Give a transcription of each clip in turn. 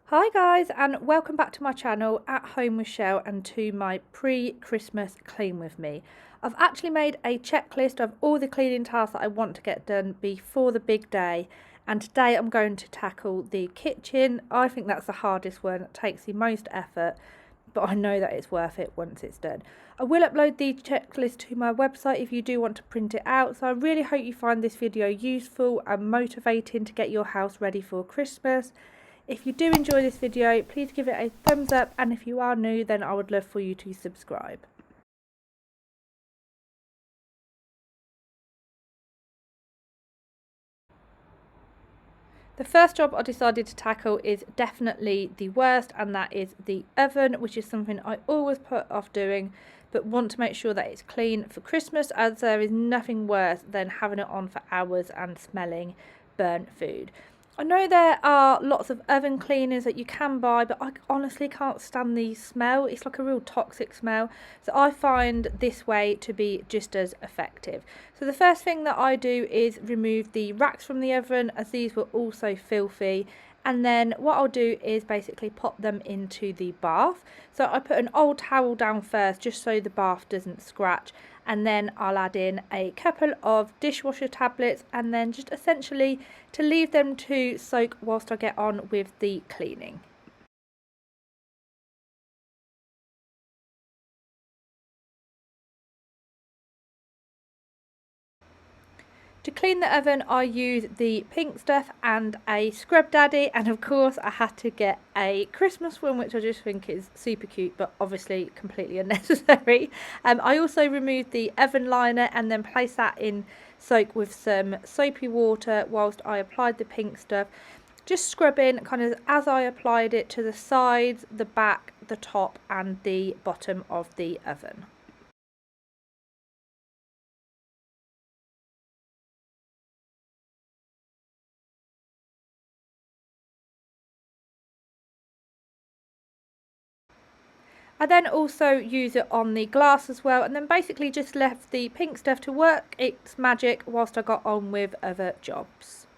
Hi guys, and welcome back to my channel At Home with Shell and to my pre-Christmas clean with me. I've actually made a checklist of all the cleaning tasks that I want to get done before the big day, and today I'm going to tackle the kitchen. I think that's the hardest one, it takes the most effort, but I know that it's worth it once it's done. I will upload the checklist to my website if you do want to print it out, so I really hope you find this video useful and motivating to get your house ready for Christmas. If you do enjoy this video, please give it a thumbs up, and if you are new, then I would love for you to subscribe. The first job I decided to tackle is definitely the worst, and that is the oven, which is something I always put off doing, but want to make sure that it's clean for Christmas, as there is nothing worse than having it on for hours and smelling burnt food. I know there are lots of oven cleaners that you can buy, but I honestly can't stand the smell. It's like a real toxic smell. So I find this way to be just as effective. So the first thing that I do is remove the racks from the oven, as these were also filthy. And then what I'll do is basically pop them into the bath. So I put an old towel down first just so the bath doesn't scratch, and then I'll add in a couple of dishwasher tablets, and then just essentially to leave them to soak whilst I get on with the cleaning. To clean the oven, I use the pink stuff and a scrub daddy, and of course I had to get a Christmas one, which I just think is super cute, but obviously completely unnecessary. I also removed the oven liner and then placed that in soak with some soapy water whilst I applied the pink stuff, just scrubbing kind of as I applied it to the sides, the back, the top and the bottom of the oven. I then also use it on the glass as well, and then basically just left the pink stuff to work its magic whilst I got on with other jobs.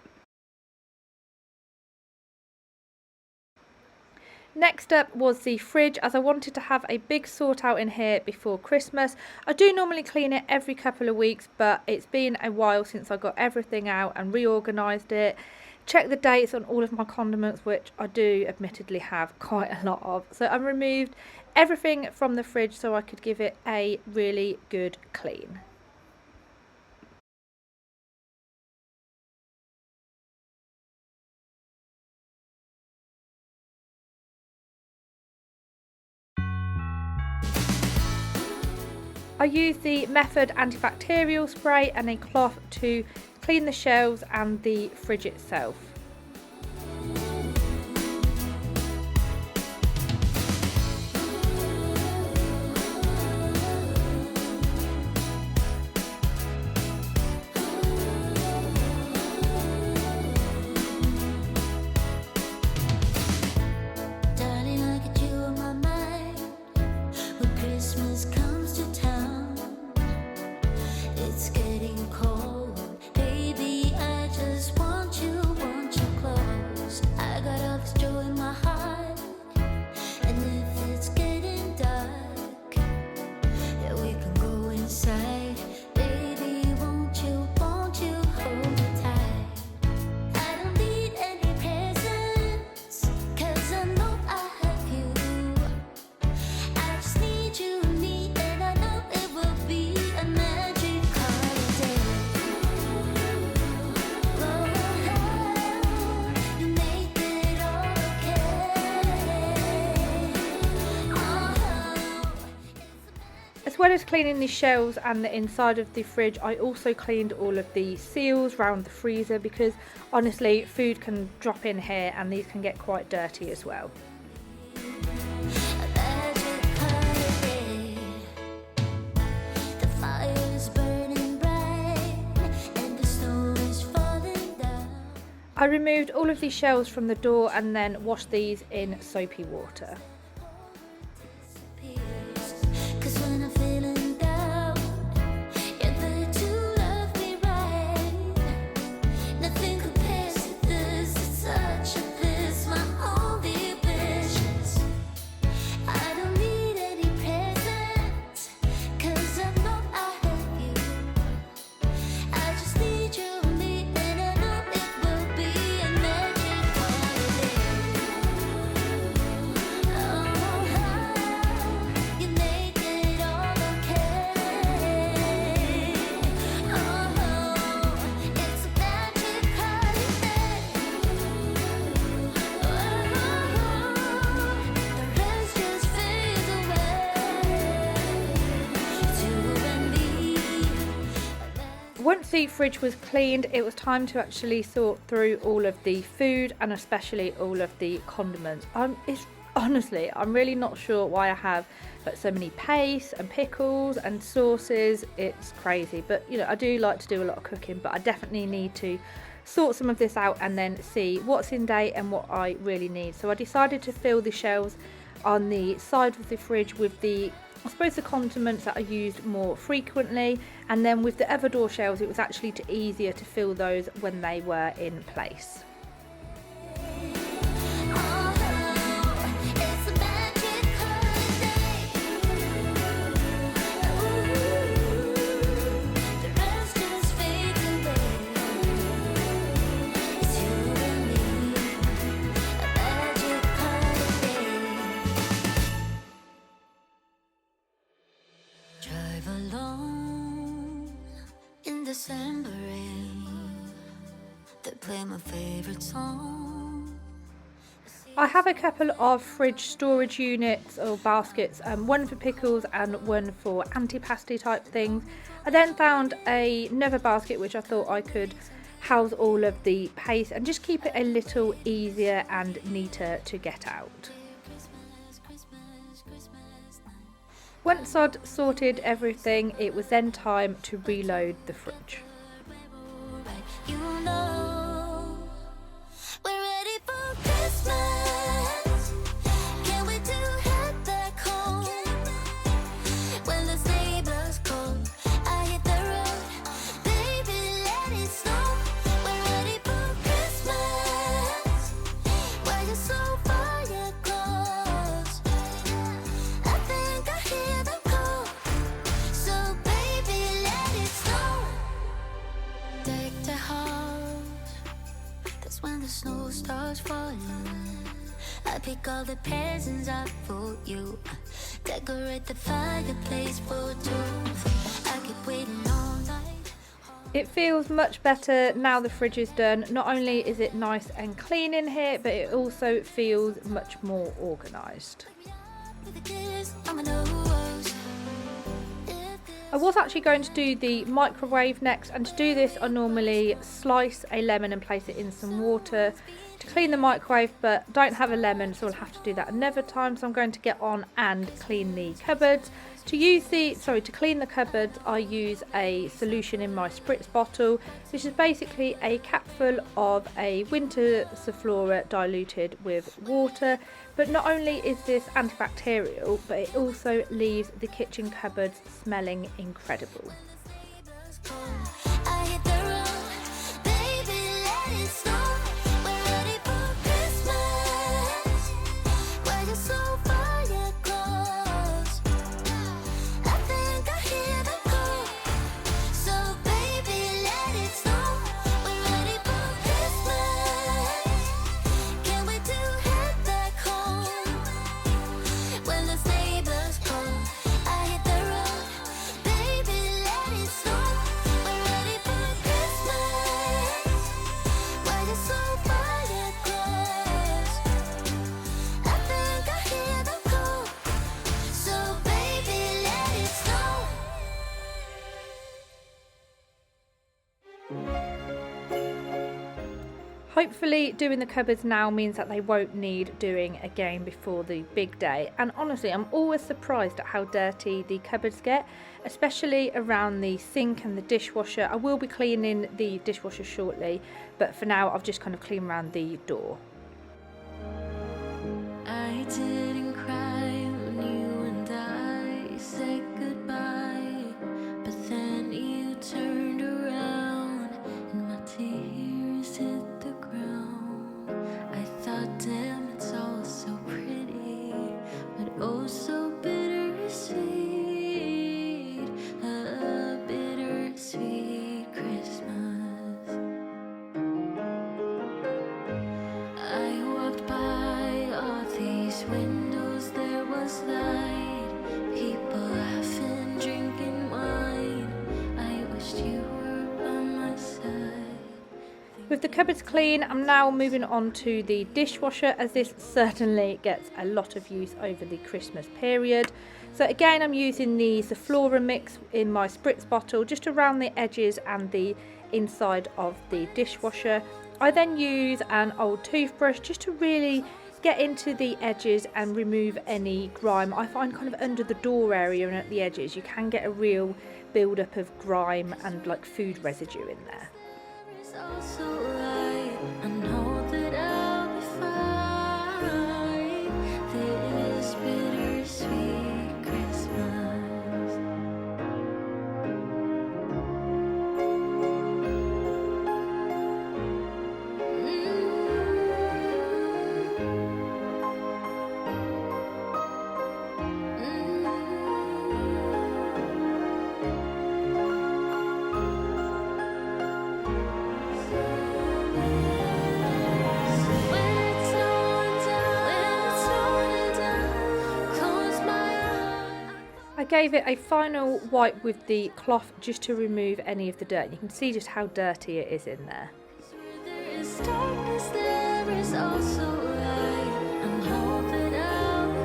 Next up was the fridge, as I wanted to have a big sort out in here before Christmas. I do normally clean it every couple of weeks, but it's been a while since I got everything out and reorganised it. Check the dates on all of my condiments, which I do admittedly have quite a lot of. So I removed everything from the fridge so I could give it a really good clean. I use the Method antibacterial spray and a cloth to clean the shelves and the fridge itself. As well as cleaning the shelves and the inside of the fridge, I also cleaned all of the seals around the freezer, because honestly food can drop in here and these can get quite dirty as well. I removed all of these shelves from the door and then washed these in soapy water. Nothing compares to this, it's such a bliss, my only bliss. deep fridge was cleaned, it was time to actually sort through all of the food and especially all of the condiments. Honestly, I'm really not sure why I have so many pastes and pickles and sauces. It's crazy, but you know, I do like to do a lot of cooking, but I definitely need to sort some of this out and then see what's in date and what I really need. So I decided to fill the shelves on the side of the fridge with the, I suppose, the condiments that I used more frequently, and then with the other door shelves it was actually easier to fill those when they were in place. December rain, they play my favorite song. I have a couple of fridge storage units or baskets, one for pickles and one for antipasti type things. I then found another basket which I thought I could house all of the paste and just keep it a little easier and neater to get out. Once I'd sorted everything, it was then time to reload the fridge. When the snow starts falling, I pick all the presents up for you, decorate the fireplace for two. I keep waiting all night. It feels much better now the fridge is done. Not only is it nice and clean in here, but it also feels much more organised. I was actually going to do the microwave next, and to do this I normally slice a lemon and place it in some water to clean the microwave, but don't have a lemon, so I'll have to do that another time. So I'm going to get on and clean the cupboards. To clean the cupboards, I use a solution in my spritz bottle, which is basically a capful of a winter Soflora diluted with water. But not only is this antibacterial, but it also leaves the kitchen cupboards smelling incredible. Hopefully doing the cupboards now means that they won't need doing again before the big day. And honestly, I'm always surprised at how dirty the cupboards get, especially around the sink and the dishwasher. I will be cleaning the dishwasher shortly, but for now I've just kind of cleaned around the door. I didn't cry when you and I said goodbye, but then you turned around and my tears hit the ground. I thought, damn, it's all so pretty, but oh so bittersweet, a bittersweet Christmas. With the cupboards clean, I'm now moving on to the dishwasher, as this certainly gets a lot of use over the Christmas period. So again, I'm using the Flora mix in my spritz bottle just around the edges and the inside of the dishwasher. I then use an old toothbrush just to really get into the edges and remove any grime. I find kind of under the door area and at the edges you can get a real build up of grime and like food residue in there. It's all so right. I know that I'll be fine. This bittersweet Christmas. I gave it a final wipe with the cloth just to remove any of the dirt. You can see just how dirty it is in there. There is darkness, there is also light. I know that I'll be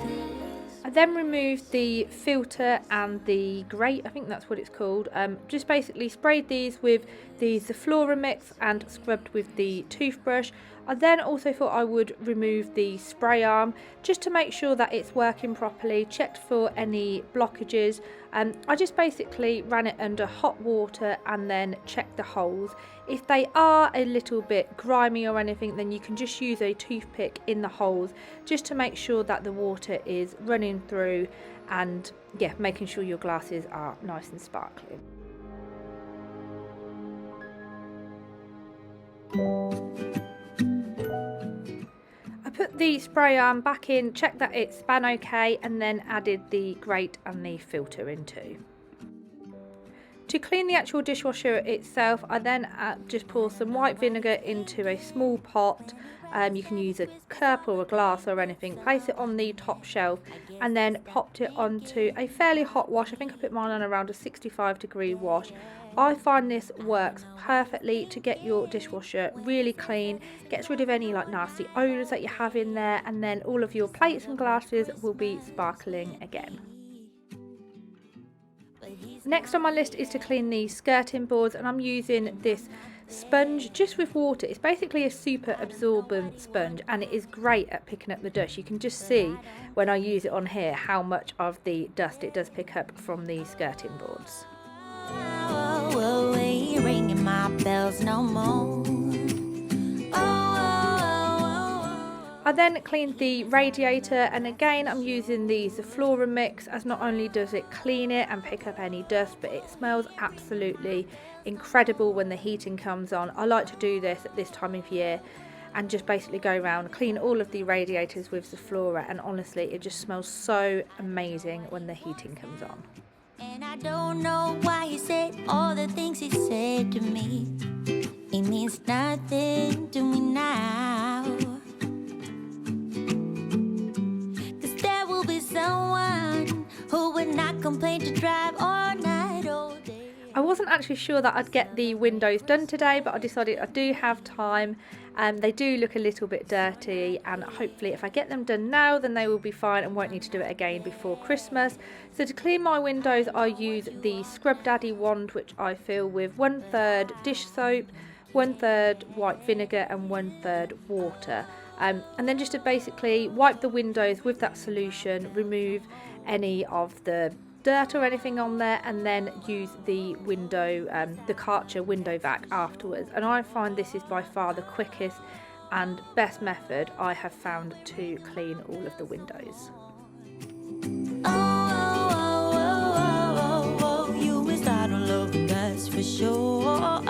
fine. I then removed the filter and the grate, I think that's what it's called. Just basically sprayed these with the Flora mix and scrubbed with the toothbrush. I then also thought I would remove the spray arm just to make sure that it's working properly, checked for any blockages. I just basically ran it under hot water and then checked the holes. If they are a little bit grimy or anything, then you can just use a toothpick in the holes just to make sure that the water is running through and yeah, making sure your glasses are nice and sparkling. I put the spray arm back in, checked that it span okay, and then added the grate and the filter in too. To clean the actual dishwasher itself, I then just pour some white vinegar into a small pot. You can use a cup or a glass or anything, place it on the top shelf and then popped it onto a fairly hot wash. I think I put mine on around a 65-degree wash. I find this works perfectly to get your dishwasher really clean, gets rid of any like nasty odours that you have in there, and then all of your plates and glasses will be sparkling again. Next on my list is to clean the skirting boards, and I'm using this sponge just with water. It's basically a super absorbent sponge and it is great at picking up the dust. You can just see when I use it on here how much of the dust it does pick up from the skirting boards. Oh, ain't ringing my bells no more. I then cleaned the radiator, and again I'm using the Flora mix, as not only does it clean it and pick up any dust, but it smells absolutely incredible when the heating comes on. I like to do this at this time of year and just basically go around, clean all of the radiators with the Flora, and honestly it just smells so amazing when the heating comes on. And I don't know why he said all the things he said to me. It means nothing to me now. Someone who would not complain to drive all night, all day. I wasn't actually sure that I'd get the windows done today, but I decided I do have time. They do look a little bit dirty, and hopefully if I get them done now then they will be fine and won't need to do it again before Christmas. So to clean my windows I use the Scrub Daddy wand, which I fill with 1/3 dish soap, 1/3 white vinegar and 1/3 water. And then just to basically wipe the windows with that solution, remove any of the dirt or anything on there, and then use the window, the Karcher window vac afterwards. And I find this is by far the quickest and best method I have found to clean all of the windows. You is out of love, that's for sure.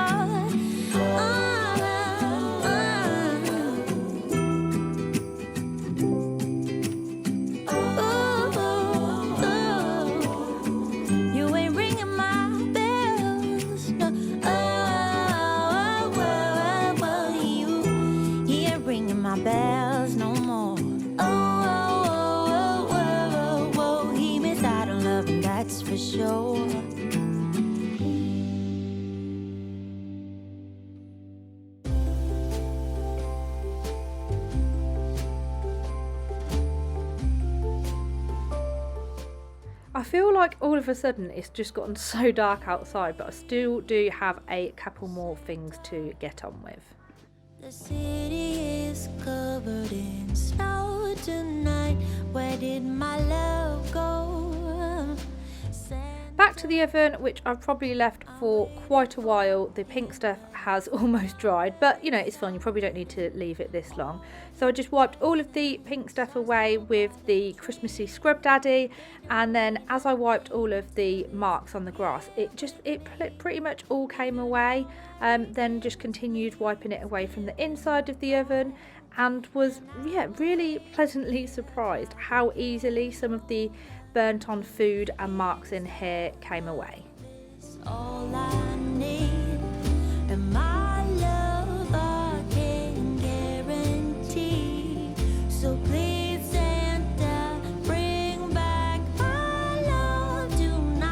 Bells no more. He missed out on love, and that's for sure. feel like all of a sudden it's just gotten so dark outside, but I still do have a couple more things to get on with. The city is covered in snow tonight. Where did my love go? Back to the oven, which I've probably left for quite a while. The pink stuff has almost dried, but you know, it's fine, you probably don't need to leave it this long. So I just wiped all of the pink stuff away with the Christmassy Scrub Daddy, and then as I wiped all of the marks on the grass, it pretty much all came away. Then just continued wiping it away from the inside of the oven, and was really pleasantly surprised how easily some of the burnt on food and marks in here came away. All I need, and my love I can guarantee. So please Santa, bring back my love tonight.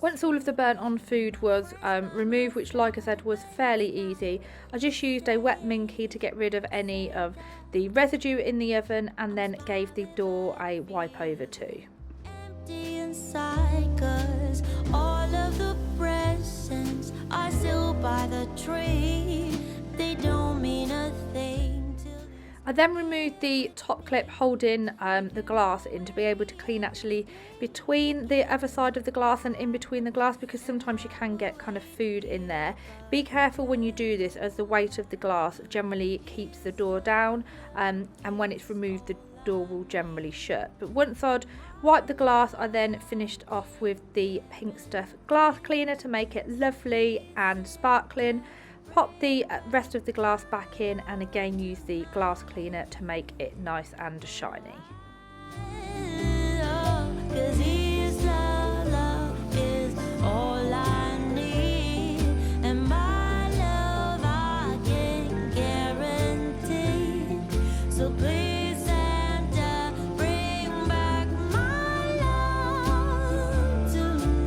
Once all of the burnt on food was removed, which like I said was fairly easy, I just used a wet minky to get rid of any of the residue in the oven, and then gave the door a wipe over too. Empty inside, 'cause all of the presents are still by the tree. They don't mean a thing to. I then removed the top clip holding the glass in to be able to clean actually between the other side of the glass and in between the glass, because sometimes you can get kind of food in there. Be careful when you do this, as the weight of the glass generally keeps the door down, and when it's removed the door will generally shut. But once I'd wiped the glass, I then finished off with the pink stuff glass cleaner to make it lovely and sparkling. Pop the rest of the glass back in, and again use the glass cleaner to make it nice and shiny. 'Cause his love is all I need, and my love I can guarantee. So please Santa, bring back my love tonight.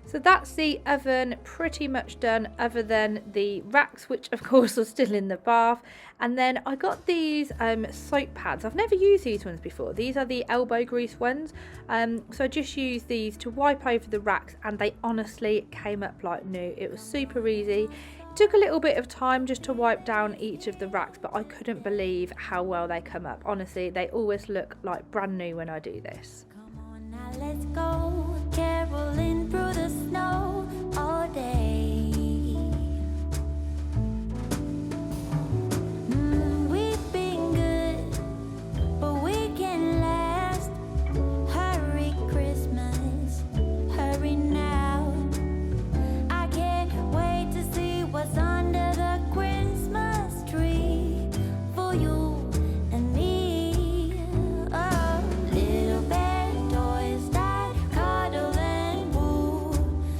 So that's the oven pretty much done, other than the racks, which of course are still in the bath. And then I got these soap pads. I've never used these ones before. These are the elbow grease ones. So I just used these to wipe over the racks, and they honestly came up like new. It was super easy. It took a little bit of time just to wipe down each of the racks, but I couldn't believe how well they come up. Honestly, they always look like brand new when I do this. Come on now, let's go caroling through the snow all day. We've been good, but we can last. Hurry Christmas, hurry now. I can't wait to see what's under the Christmas tree for you and me. Oh, little bear toys that cuddle and woo,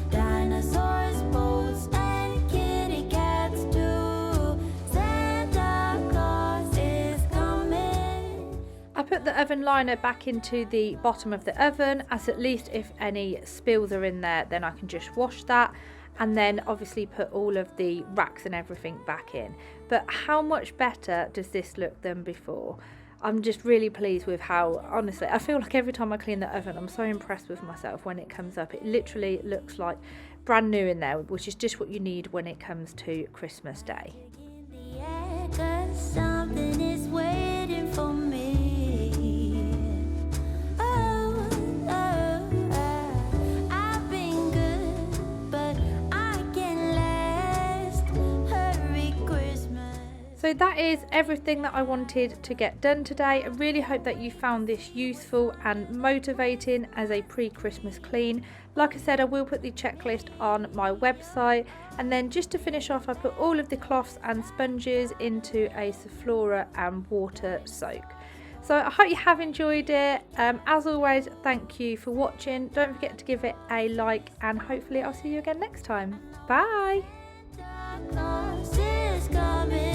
dinosaurs, boats, and kitty cats too. Santa Claus is coming. I put the oven liner back into the bottom of the oven, as at least if any spills are in there, then I can just wash that. And then obviously put all of the racks and everything back in. But how much better does this look than before? I'm just really pleased with how, honestly, I feel like every time I clean the oven, I'm so impressed with myself when it comes up. It literally looks like brand new in there, which is just what you need when it comes to Christmas Day. In the air, 'cause something is waiting for me. Oh, oh, oh. I've been good, but I can last. Hurry Christmas. So that is everything that I wanted to get done today. I really hope that you found this useful and motivating as a pre-Christmas clean. Like I said, I will put the checklist on my website, and then just to finish off, I put all of the cloths and sponges into a Sephora and water soak. So I hope you have enjoyed it. As always, thank you for watching. Don't forget to give it a like, and hopefully I'll see you again next time. Bye. Darkness is coming.